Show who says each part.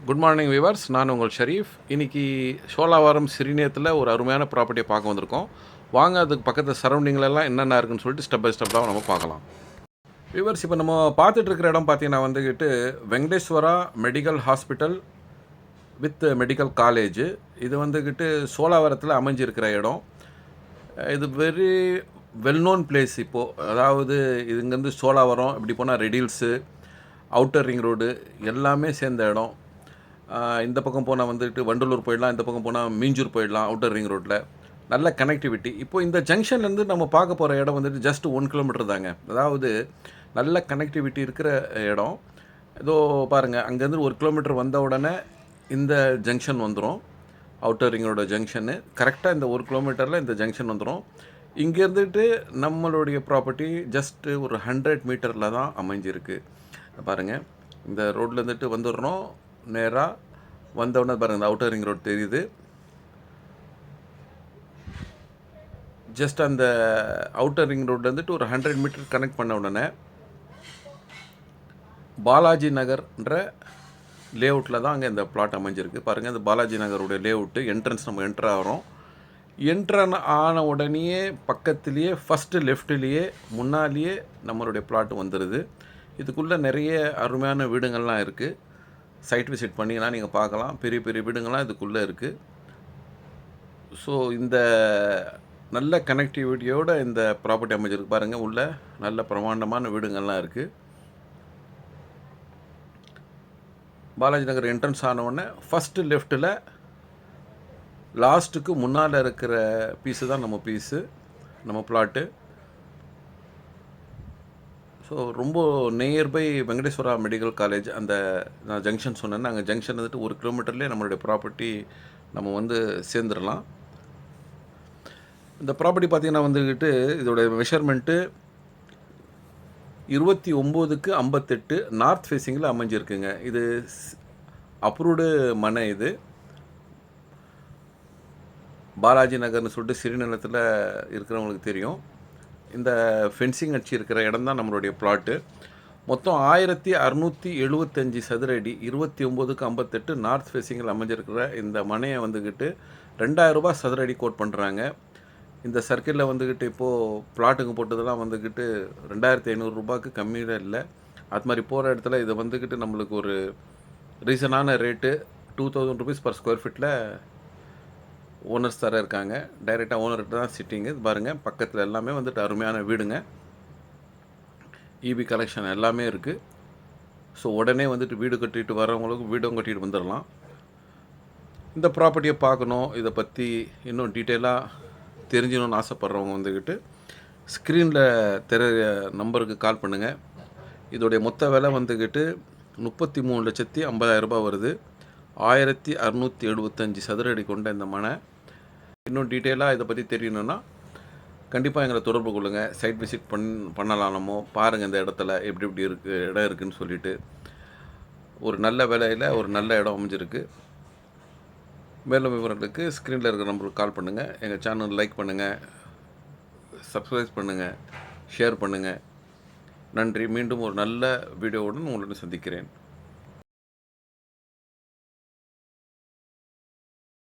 Speaker 1: Good morning viewers, நான் உங்கள் ஷரீஃப். இன்றைக்கி சோழாவரம் சிறுநேயத்தில் ஒரு அருமையான ப்ராப்பர்ட்டியை பார்க்க வந்திருக்கோம். வாங்க, அதுக்கு பக்கத்து சரௌண்டிங்லலாம் என்னென்ன இருக்குன்னு சொல்லிட்டு ஸ்டெப் பை ஸ்டெப்பாக நம்ம பார்க்கலாம். விவர்ஸ், இப்போ நம்ம பார்த்துட்டு இருக்கிற இடம் பார்த்தீங்கன்னா வந்துக்கிட்டு Venkateswara medical hospital with medical college. இது வந்துக்கிட்டு சோழாவரத்தில் அமைஞ்சிருக்கிற இடம். இது வெரி வெல் நோன் பிளேஸ். இப்போது அதாவது இது இங்கேருந்து சோழாவரம் இப்படி போனால் ரெடில்ஸு, அவுட்டர் ரிங் ரோடு எல்லாமே சேர்ந்த இடம். இந்த பக்கம் போனால் வந்துட்டு வண்டலூர் போயிடலாம், இந்த பக்கம் போனால் மீஞ்சூர் போயிடலாம் அவுட்டர் ரிங் ரோட்டில். நல்ல கனெக்டிவிட்டி. இப்போ இந்த ஜங்ஷன்லேருந்து நம்ம பார்க்க போகிற இடம் வந்துட்டு ஜஸ்ட் 1 கிலோமீட்டர் தாங்க. அதாவது நல்ல கனெக்டிவிட்டி இருக்கிற இடம். ஏதோ பாருங்கள், அங்கேருந்து 1 கிலோமீட்டர் வந்த உடனே இந்த ஜங்ஷன் வந்துடும். அவுட்டர் ரிங் ரோட ஜங்ஷனு கரெக்டாக இந்த 1 கிலோமீட்டரில் இந்த ஜங்ஷன் வந்துடும். இங்கேருந்துட்டு நம்மளுடைய ப்ராப்பர்ட்டி ஜஸ்ட்டு ஒரு 100 மீட்டரில் தான் அமைஞ்சிருக்கு. பாருங்கள், இந்த ரோட்டில் இருந்துட்டு வந்துடுறோம். நேராக வந்தவுடனே பாருங்கள், இந்த அவுட்டர் ரிங் ரோடு தெரியுது. ஜஸ்ட் அந்த அவுட்டர் ரிங் ரோடு வந்துட்டு ஒரு 100 மீட்டர் கனெக்ட் பண்ண உடனே பாலாஜி நகர்ன்ற லேஅவுட்டில் தான் அங்கே இந்த பிளாட் அமைஞ்சிருக்கு. பாருங்கள், இந்த பாலாஜி நகருடைய லேஅவுட்டு என்ட்ரன்ஸ் நம்ம என்ட்ரு ஆகிறோம். என்ட்ரன் ஆன உடனேயே பக்கத்துலேயே ஃபஸ்ட்டு லெஃப்ட்லேயே முன்னாலேயே நம்மளுடைய பிளாட் வந்துடுது. இதுக்குள்ளே நிறைய அருமையான வீடுங்கள்லாம் இருக்குது. சைட் விசிட் பண்ணிங்கன்னா நீங்கள் பார்க்கலாம். பெரிய பெரிய வீடுங்கள்லாம் இதுக்குள்ளே இருக்குது. ஸோ இந்த நல்ல கனெக்டிவிட்டியோடு இந்த ப்ராப்பர்ட்டி அமைஞ்சிருக்கு. பாருங்கள், உள்ள நல்ல பிரமாண்டமான வீடுங்கள்லாம் இருக்குது. பாலாஜி நகர் என்ட்ரன்ஸ் ஆனவுடனே ஃபஸ்ட்டு லெஃப்ட்டில் லாஸ்ட்டுக்கு முன்னால் இருக்கிற பீஸு தான் நம்ம பீஸு, நம்ம பிளாட்டு. ஸோ ரொம்ப நியர்பை வெங்கடேஸ்வரா மெடிக்கல் காலேஜ். அந்த நான் ஜங்ஷன் சொன்னேன்னா, அங்கே ஜங்ஷன் வந்துட்டு 1 கிலோமீட்டர்லேயே நம்மளுடைய ப்ராப்பர்ட்டி நம்ம வந்து சேர்ந்துடலாம். இந்த ப்ராப்பர்ட்டி பார்த்திங்கன்னா வந்துக்கிட்டு இதோட மெஷர்மெண்ட்டு 29க்கு 58 நார்த் ஃபேஸிங்கில் அமைஞ்சிருக்குங்க. இது அப்ரூவ்டு மனை. இது பாலாஜி நகர்னு சொல்லிட்டு சிறுநிலத்தில் இருக்கிறவங்களுக்கு தெரியும். இந்த ஃபென்சிங் அடிச்சு இருக்கிற இடம் தான் நம்மளுடைய பிளாட்டு. மொத்தம் 1675 சதுர அடி, 29க்கு 58 நார்த் ஃபேஸிங்கில் அமைஞ்சிருக்கிற இந்த மனையை வந்துக்கிட்டு 2000 ரூபாய் சதுர அடி கோட் பண்ணுறாங்க. இந்த சர்க்கிளில் வந்துக்கிட்டு இப்போது பிளாட்டுங்க போட்டதெல்லாம் வந்துக்கிட்டு 2500 ரூபாய்க்கு கம்மியில் இல்லை. அது மாதிரி போகிற இடத்துல இதை வந்துக்கிட்டு நம்மளுக்கு ஒரு ரீசனான ரேட்டு 2000 ருபீஸ் பர் ஸ்கொயர் ஃபீட்டில் ஓனர்ஸ் தர இருக்காங்க. டைரெக்டாக ஓனர்கிட்ட தான் சிட்டிங்கு. பாருங்கள், பக்கத்தில் எல்லாமே வந்துட்டு அருமையான வீடுங்க. இபி கலெக்ஷன் எல்லாமே இருக்குது. ஸோ உடனே வந்துட்டு வீடு கட்டிட்டு வரவங்களுக்கு வீடும் கட்டிட்டு வந்துடலாம். இந்த ப்ராப்பர்ட்டியை பார்க்கணும், இதை பற்றி இன்னும் டீட்டெயிலாக தெரிஞ்சுக்கணுன்னு ஆசைப்பட்றவங்க வந்துக்கிட்டு ஸ்க்ரீனில் தெரிய நம்பருக்கு கால் பண்ணுங்கள். இதோடைய மொத்த விலை வந்துக்கிட்டு 33,50,000 ரூபாய் வருது. 1675 சதுர அடி கொண்ட இந்த மனை. இன்னும் டீட்டெயிலாக இதை பற்றி தெரியணுன்னா கண்டிப்பாக எங்களை தொடர்பு கொள்ளுங்கள். சைட் விசிட் பண்ணலாம். நம்ம பாருங்கள், இந்த இடத்துல எப்படி எப்படி இருக்குது இடம் இருக்குதுன்னு சொல்லிவிட்டு. ஒரு நல்ல விலையில் ஒரு நல்ல இடம் அமைஞ்சிருக்கு. மேலும் விவரங்களுக்கு ஸ்க்ரீனில் இருக்கிற நம்பருக்கு கால் பண்ணுங்கள். எங்கள் சேனல் லைக் பண்ணுங்கள், சப்ஸ்கிரைப் பண்ணுங்கள், ஷேர் பண்ணுங்கள். நன்றி. மீண்டும் ஒரு நல்ல வீடியோவுடன் உங்களுடன் சந்திக்கிறேன்.